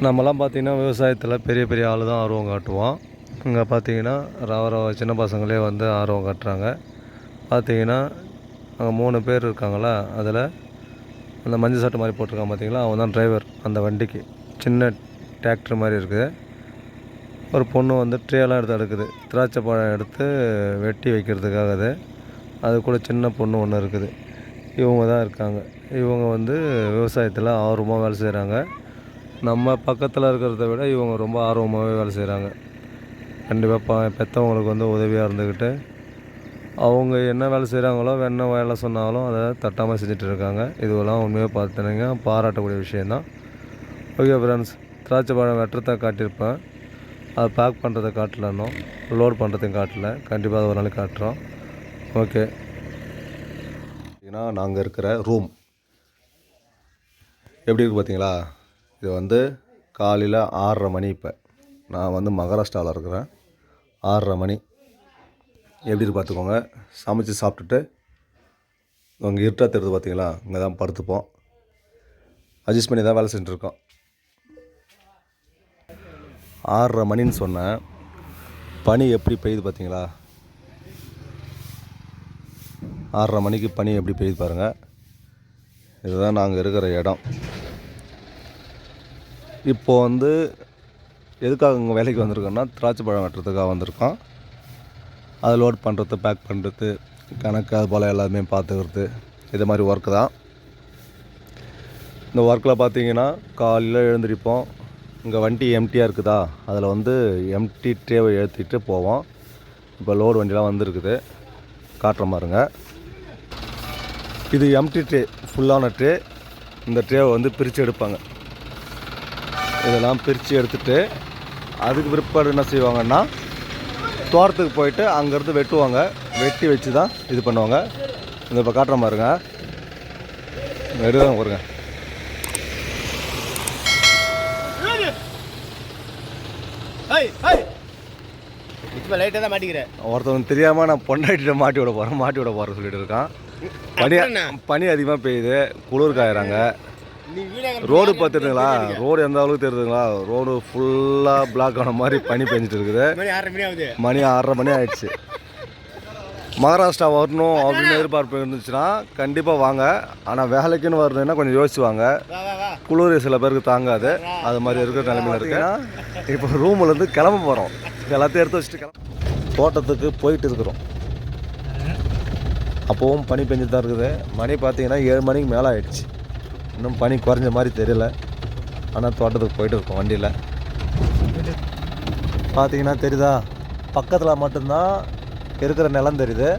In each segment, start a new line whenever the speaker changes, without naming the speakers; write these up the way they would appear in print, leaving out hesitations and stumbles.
நம்மலாம் பார்த்திங்கன்னா விவசாயத்தில் பெரிய பெரிய ஆள் தான் ஆர்வம் காட்டுவோம். இங்கே பார்த்திங்கன்னா சின்ன பசங்களே வந்து ஆர்வம் காட்டுறாங்க. பார்த்திங்கன்னா அங்கே 3 பேர் இருக்காங்களா, அதில் அந்த மஞ்சள் சட்டை மாதிரி போட்டிருக்கான் பார்த்திங்களா, அவன் தான் டிரைவர் அந்த வண்டிக்கு. சின்ன டிராக்டர் மாதிரி இருக்குது. ஒரு பொண்ணு வந்து ட்ரேலாம் எடுத்து அடுக்குது, திராட்சை பழம் எடுத்து வெட்டி வைக்கிறதுக்காக. அது கூட சின்ன பொண்ணு ஒன்று இருக்குது. இவங்க தான் இருக்காங்க. இவங்க வந்து விவசாயத்தில் ஆர்வமாக வேலை செய்கிறாங்க. நம்ம பக்கத்தில் இருக்கிறத விட இவங்க ரொம்ப ஆர்வமாகவே வேலை செய்கிறாங்க. கண்டிப்பாக பெற்றவங்களுக்கு வந்து உதவியாக இருந்துக்கிட்டு அவங்க என்ன வேலை செய்கிறாங்களோ, என்ன வேலை சொன்னாலும் அதை தட்டாமல் செஞ்சுட்டு இருக்காங்க. இதுவெல்லாம் உண்மையாக பார்த்துனீங்க பாராட்டக்கூடிய விஷயந்தான். ஓகே ஃப்ரெண்ட்ஸ், திராட்சை பழம் வெட்டுறதை காட்டியிருப்பேன், அதை பேக் பண்ணுறதை காட்டலன்னும், லோட் பண்ணுறதையும் காட்டல. கண்டிப்பாக அது ஒரு நாளைக்கு காட்டுறோம். ஓகே, நாங்கள் இருக்கிற ரூம் எப்படி இருக்குது பார்த்தீங்களா? இது வந்து காலையில் 6:30 மணி. இப்போ நான் வந்து மகாராஷ்டிராவில் இருக்கிறேன். 6:30 மணி எப்படி இருக்கு பார்த்துக்கோங்க. சமைச்சு சாப்பிட்டுட்டு அங்கே இருட்டாக தெரியுது பார்த்தீங்களா, இங்கே தான் படுத்துப்போம். அட்ஜஸ்ட் பண்ணி தான் வேலை செஞ்சுருக்கோம். 6:30 மணின்னு சொன்னேன், பனி எப்படி பெய்யுது பார்த்தீங்களா? 6:30 மணிக்கு பனி எப்படி பெய்யுது பாருங்கள். இதுதான் நாங்கள் இருக்கிற இடம். இப்போது வந்து எதுக்காக இங்கே வேலைக்கு வந்திருக்கோன்னா, திராட்சை பழம் வெட்டுறதுக்காக வந்திருக்கோம். அதை லோட் பண்ணுறது, பேக் பண்ணுறது, கணக்கு அது போல் எல்லாமே பார்த்துக்கிறது, இது மாதிரி ஒர்க்கு தான். இந்த ஒர்க்கில் பார்த்தீங்கன்னா காலையில் எழுந்திரிப்போம். இங்கே வண்டி எம்டியாக இருக்குதா, அதில் வந்து எம்டி ட்ரேவை ஏற்றிட்டு போவோம். இப்போ லோடு வண்டிலாம் வந்துருக்குது, காட்டுற மாதிரிங்க. இது எம்டி ட்ரே, ஃபுல்லான ட்ரே. இந்த ட்ரேவை வந்து பிரித்து எடுப்பாங்க. இதெல்லாம் பிரித்து எடுத்துகிட்டு அதுக்கு பிற்பாடு என்ன செய்வாங்கன்னா, தோட்டத்துக்கு போயிட்டு அங்கேருந்து வெட்டுவாங்க. வெட்டி வச்சு தான் இது பண்ணுவாங்க. இந்த இப்போ காட்டுற மாதிரிங்க, எடுதாங்க பாருங்க. ஒருத்தவங்க தெரியாமல் நான் பொண்டாட்டிட்ட மாட்டி விட போகிறேன் சொல்லிட்டு இருக்கான். பனி அதிகமாக பெய்யுது, குளிர் காயிறாங்க. ரோடு பார்த்துட்டுங்களா, ரோடு எந்த அளவுக்கு தெரியுதுங்களா? ரோடு ஃபுல்லாக பிளாக் ஆன மாதிரி பனி பெஞ்சிட்டு இருக்குது. மணி 6:30 மணி ஆயிடுச்சு. மகாராஷ்டிரா வரணும் அப்படின்னு எதிர்பார்ப்பு இருந்துச்சுன்னா கண்டிப்பாக வாங்க. ஆனால் வேலைக்குன்னு வரணுன்னா கொஞ்சம் யோசிச்சுவாங்க. குளிர் சில பேருக்கு தாங்காது. அது மாதிரி இருக்கிற நிலைமையில் இருக்குன்னா, இப்போ ரூம்லேருந்து கிளம்ப போகிறோம். எல்லாத்தையும் எடுத்து வச்சுட்டு தோட்டத்துக்கு போயிட்டு இருக்கிறோம். அப்போவும் பனி பெஞ்சிட்டு தான் இருக்குது. மணி பார்த்தீங்கன்னா 7 மணிக்கு மேலே ஆகிடுச்சு. இன்னும் பனி குறைஞ்ச மாதிரி தெரியல. ஆனால் தோட்டத்துக்கு போயிட்டு இருக்கோம் வண்டியில். பார்த்தீங்கன்னா தெரியுதா, பக்கத்தில் மட்டும்தான் இருக்கிற நிலம் தெரியுது.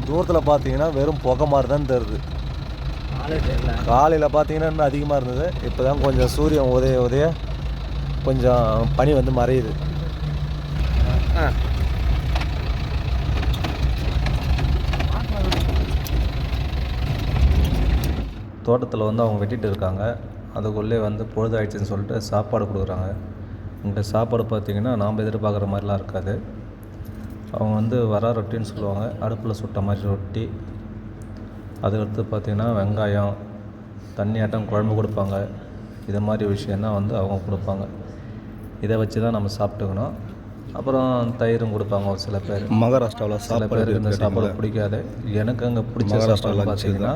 தூரத்தில் பார்த்தீங்கன்னா வெறும் புகை மாதிரி தான் தெரியுது. காலையில் பார்த்தீங்கன்னா இன்னும் அதிகமாக இருந்தது. இப்போ தான் கொஞ்சம் சூரியன் உதய கொஞ்சம் பனி வந்து மறையுது. தோட்டத்தில் வந்து அவங்க வெட்டிகிட்டு இருக்காங்க. அதுக்குள்ளே வந்து பொழுதாயிடுச்சுன்னு சொல்லிட்டு சாப்பாடு கொடுக்குறாங்க. இங்கே சாப்பாடு பார்த்திங்கன்னா நாம் எதிர்பார்க்குற மாதிரிலாம் இருக்காது. அவங்க வந்து வர ரொட்டின்னு சொல்லுவாங்க, அடுப்பில் சுட்ட மாதிரி ரொட்டி. அதுக்கடுத்து பார்த்திங்கன்னா வெங்காயம், தண்ணி ஆட்டம் குழம்பு கொடுப்பாங்க. இது மாதிரி விஷயந்தான் வந்து அவங்க கொடுப்பாங்க. இதை வச்சு தான் நம்ம சாப்பிட்டுக்கணும். அப்புறம் தயிரும் கொடுப்பாங்க ஒரு சில பேர். மகாராஷ்டிராவில் சில பேருக்கு இந்த சாப்பாடு பிடிக்காது. எனக்கு அங்கே பிடிச்ச சாப்பாடு பார்த்திங்கன்னா,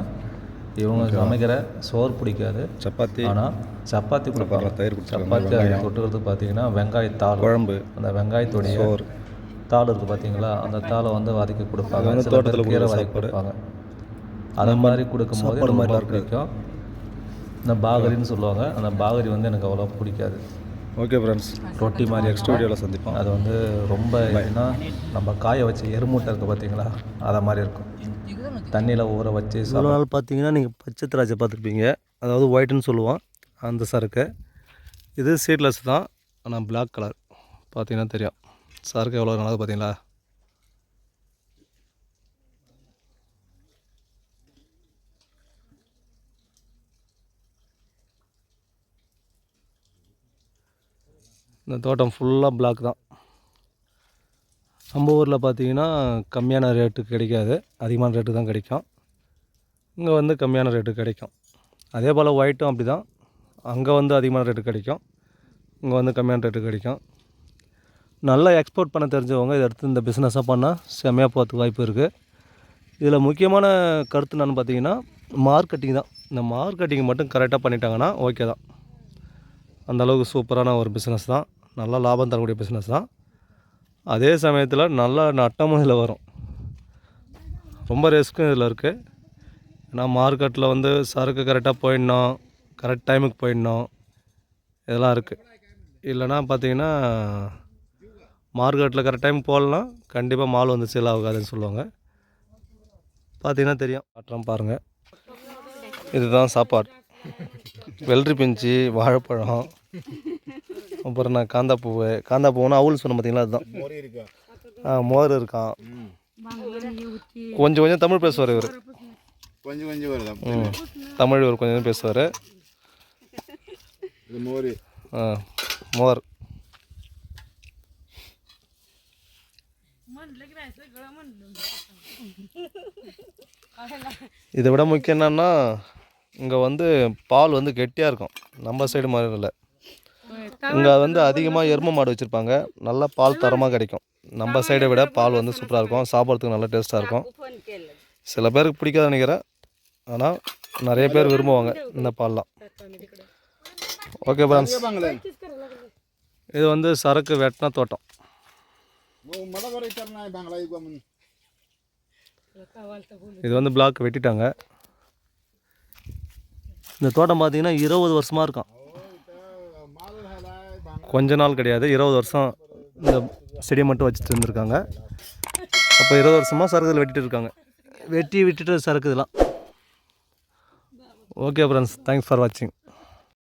இவங்க சமைக்கிற சோறு பிடிக்காது, சப்பாத்தி. ஆனால் சப்பாத்தி கொடுப்பாங்க, தயிர். சப்பாத்தி தொட்டுக்கிறதுக்கு பார்த்தீங்கன்னா வெங்காயத்தாள் குழம்பு, அந்த வெங்காயத்துடைய சோறு தாள் இருக்குது பார்த்தீங்களா, அந்த தாளை வந்து வதக்கி கொடுப்பாங்க. தோட்டத்தில் கீரை வதக்கி கொடுப்பாங்க. அது மாதிரி கொடுக்கும்போது ரொம்ப பிடிக்கும். இந்த பாகரின்னு சொல்லுவாங்க, அந்த பாகரி வந்து எனக்கு அவ்வளோ பிடிக்காது. ஓகே ஃப்ரெண்ட்ஸ், ரொட்டி மாதிரி நெக்ஸ்ட் வீடியோவில் சந்திப்போம். அது வந்து ரொம்ப எப்படின்னா, நம்ம காய வச்ச எருமூட்டை இருக்குது பார்த்தீங்களா, அதை மாதிரி இருக்கும். தண்ணியில் ஊற வச்சு சில நாள் பார்த்தீங்கன்னா நீங்கள் பச்சை திராட்சை பார்த்துருப்பீங்க, அதாவது ஒயிட்டுன்னு சொல்லுவோம் அந்த சரக்கு. இது சீட்லெஸ் தான், ஆனால் பிளாக் கலர் பார்த்தீங்கன்னா தெரியும். சரக்கு எவ்வளோ நல்லது பார்த்தீங்களா? இந்த தோட்டம் ஃபுல்லாக பிளாக் தான். நம்ம ஊரில் பார்த்தீங்கன்னா கம்மியான ரேட்டுக்கு கிடைக்காது, அதிகமான ரேட்டு தான் கிடைக்கும். இங்கே வந்து கம்மியான ரேட்டு கிடைக்கும். அதே போல் ஒயிட்டும் அப்படி தான், அங்கே வந்து அதிகமான ரேட்டு கிடைக்கும், இங்கே வந்து கம்மியான ரேட்டு கிடைக்கும். நல்லா எக்ஸ்போர்ட் பண்ண தெரிஞ்சவங்க இதை எடுத்து இந்த பிஸ்னஸாக பண்ணால் செம்மையாக போகிறதுக்கு வாய்ப்பு இருக்குது. இதில் முக்கியமான கருத்து என்னென்னு பார்த்தீங்கன்னா மார்க்கெட்டிங் தான். இந்த மார்க்கெட்டிங் மட்டும் கரெக்டாக பண்ணிட்டாங்கன்னா ஓகே தான். அந்தளவுக்கு சூப்பரான ஒரு பிஸ்னஸ் தான். நல்லா லாபம் தரக்கூடிய பிஸ்னஸ் தான். அதே சமயத்தில் நல்லா நட்டமும் இதில் வரும். ரொம்ப ரிஸ்க்கும் இதில் இருக்குது. ஏன்னா மார்க்கெட்டில் வந்து சரக்கு கரெக்டாக போயிடணும், கரெக்ட் டைமுக்கு போயிடணும், இதெல்லாம் இருக்குது. இல்லைனா பார்த்தீங்கன்னா மார்க்கெட்டில் கரெக்ட் டைம் போடலாம், கண்டிப்பாக மால் வந்து சேல் ஆகாதுன்னு சொல்லுவாங்க. பார்த்தீங்கன்னா தெரியும். காட்டுறோம் பாருங்கள். இதுதான் சாப்பாடு. வெள்ளரி பிஞ்சு, வாழைப்பழம், அப்புறம் நான் காந்தாப்பூவுன்னா அவுள் சொன்ன பார்த்தீங்களா, அதுதான். மோர் இருக்கான். கொஞ்சம் கொஞ்சம் தமிழ் பேசுவார் இவர். தமிழ் இவர் கொஞ்சம் பேசுவார். மோர் இதை விட முக்கியம் என்னன்னா இங்கே வந்து பால் வந்து கெட்டியாக இருக்கும். நம்ம சைடு மாதிரி இல்லை. இங்கே வந்து அதிகமாக எருமை மாடு வச்சுருப்பாங்க. நல்லா பால் தரமாக கிடைக்கும். நம்ம சைடை விட பால் வந்து சூப்பராக இருக்கும். சாப்பிட்றதுக்கு நல்லா டேஸ்ட்டாக இருக்கும். சில பேருக்கு பிடிக்காத நினைக்கிறேன், ஆனால் நிறைய பேர் விரும்புவாங்க இந்த பால்லாம். ஓகே ஃப்ரெண்ட்ஸ், இது வந்து சரக்கு வெட்டின தோட்டம். இது வந்து பிளாக் வெட்டிட்டாங்க. இந்த தோட்டம் பார்த்தீங்கன்னா 20 வருஷமாக இருக்கும். கொஞ்ச நாள் கிடையாது, 20 வருஷம் இந்த செடியை மட்டும் வச்சுட்டு இருந்திருக்காங்க. அப்போ 20 வருஷமாக சரக்குகள் வெட்டிட்டு இருக்காங்க. வெட்டி விட்டுட்டு சரக்கு இதெல்லாம். ஓகே ஃப்ரெண்ட்ஸ், தேங்க்ஸ் ஃபார் வாட்சிங்.